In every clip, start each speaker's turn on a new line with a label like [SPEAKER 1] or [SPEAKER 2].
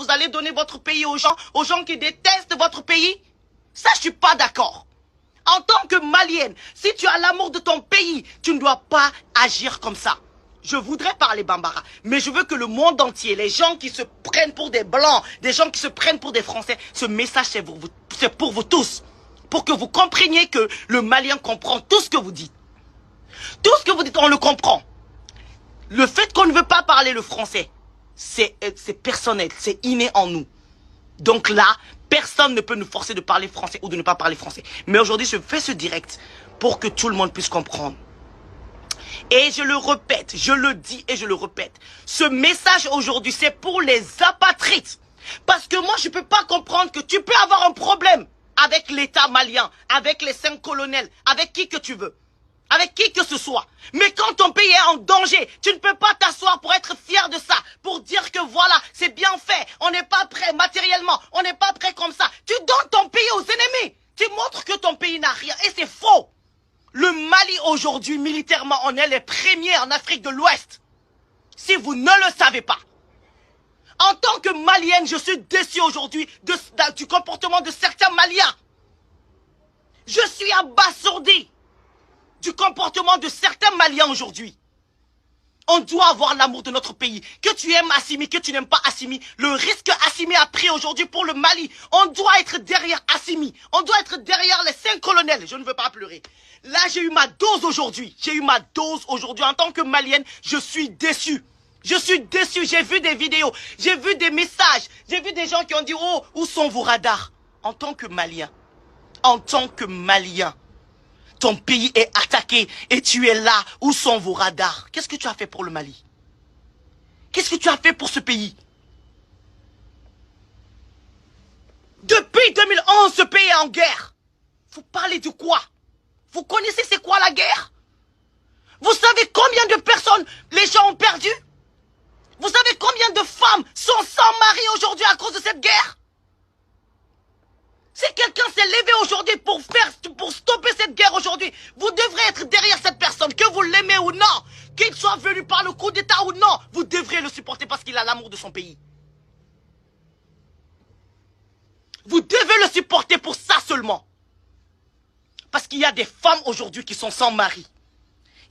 [SPEAKER 1] vous allez donner votre pays aux gens qui détestent votre pays? Ça, je suis pas d'accord. En tant que Malienne, si tu as l'amour de ton pays, tu ne dois pas agir comme ça. Je voudrais parler Bambara, mais je veux que le monde entier, les gens qui se prennent pour des Blancs, des gens qui se prennent pour des Français, ce message c'est pour vous tous. Pour que vous compreniez que le Malien comprend tout ce que vous dites. Tout ce que vous dites, on le comprend. Le fait qu'on ne veut pas parler le français, c'est personnel, c'est inné en nous. Donc là, personne ne peut nous forcer de parler français ou de ne pas parler français. Mais aujourd'hui, je fais ce direct pour que tout le monde puisse comprendre. Et je le répète, je le dis et je le répète. Ce message aujourd'hui, c'est pour les apatrides. Parce que moi, je ne peux pas comprendre que tu peux avoir un problème avec l'État malien, avec les 5 colonels, avec qui que tu veux. Avec qui que ce soit. Mais quand ton pays est en danger, tu ne peux pas t'asseoir pour être fier de ça. Pour dire que voilà, c'est bien fait. On n'est pas prêt matériellement. On n'est pas prêt comme ça. Tu donnes ton pays aux ennemis. Tu montres que ton pays n'a rien. Et c'est faux. Le Mali aujourd'hui, militairement, on est les premiers en Afrique de l'Ouest. Si vous ne le savez pas. En tant que Malienne, je suis déçu aujourd'hui du comportement de certains Maliens. Je suis abasourdi du comportement de certains Maliens aujourd'hui. On doit avoir l'amour de notre pays. Que tu aimes Assimi, que tu n'aimes pas Assimi, le risque Assimi a pris aujourd'hui pour le Mali. On doit être derrière Assimi. On doit être derrière les 5 colonels. Je ne veux pas pleurer. Là, j'ai eu ma dose aujourd'hui. J'ai eu ma dose aujourd'hui. En tant que Malienne, je suis déçu. Je suis déçu. J'ai vu des vidéos. J'ai vu des messages. J'ai vu des gens qui ont dit, oh, où sont vos radars? En tant que Malien. En tant que Malien. Ton pays est attaqué et tu es là. Où sont vos radars? Qu'est-ce que tu as fait pour le Mali? Qu'est-ce que tu as fait pour ce pays? Depuis 2011, ce pays est en guerre. Vous parlez de quoi? Vous connaissez c'est quoi la guerre? Vous savez combien de personnes les gens ont perdu? Vous savez combien de femmes sont sans mari aujourd'hui à cause de cette guerre? Si quelqu'un s'est levé aujourd'hui pour stopper cette guerre aujourd'hui, vous devrez être derrière cette personne, que vous l'aimez ou non, qu'il soit venu par le coup d'État ou non, vous devrez le supporter parce qu'il a l'amour de son pays. Vous devez le supporter pour ça seulement. Parce qu'il y a des femmes aujourd'hui qui sont sans mari.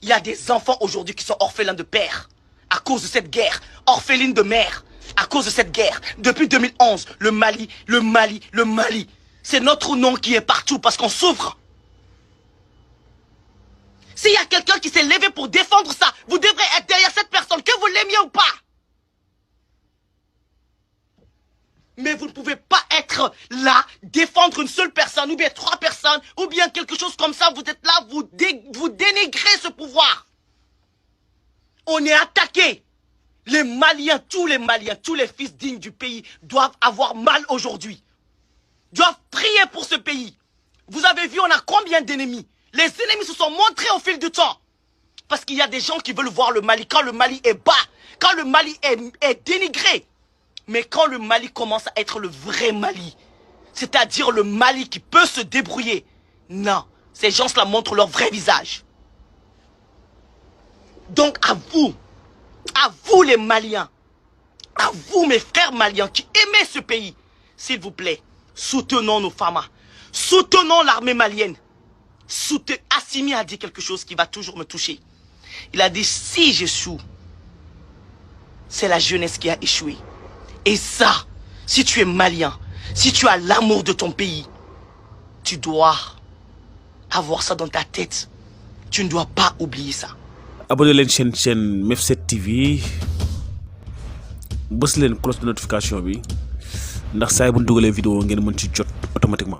[SPEAKER 1] Il y a des enfants aujourd'hui qui sont orphelins de père à cause de cette guerre, orphelines de mère à cause de cette guerre. Depuis 2011, le Mali. C'est notre nom qui est partout parce qu'on souffre. S'il y a quelqu'un qui s'est levé pour défendre ça, vous devrez être derrière cette personne, que vous l'aimiez ou pas. Mais vous ne pouvez pas être là, défendre une seule personne, ou bien 3 personnes, ou bien quelque chose comme ça. Vous êtes là, vous dénigrez ce pouvoir. On est attaqué. Les Maliens, tous les fils dignes du pays doivent avoir mal aujourd'hui. Doivent prier pour ce pays. Vous avez vu, on a combien d'ennemis? Les ennemis se sont montrés au fil du temps. Parce qu'il y a des gens qui veulent voir le Mali quand le Mali est bas, quand le Mali est dénigré. Mais quand le Mali commence à être le vrai Mali, c'est-à-dire le Mali qui peut se débrouiller, non, ces gens-là montrent leur vrai visage. Donc à vous les Maliens, à vous mes frères Maliens qui aimez ce pays, s'il vous plaît, soutenons nos femmes, soutenons l'armée malienne. Assimi a dit quelque chose qui va toujours me toucher. Il a dit, si j'échoue, c'est la jeunesse qui a échoué. Et ça, si tu es Malien, si tu as l'amour de ton pays, tu dois avoir ça dans ta tête. Tu ne dois pas oublier ça.
[SPEAKER 2] Abonnez-vous à la chaîne MEF7 TV. Bës leen cloche de notification bi ndax saa bu ñu dugalee vidéo ngeen mën ci jot automatiquement.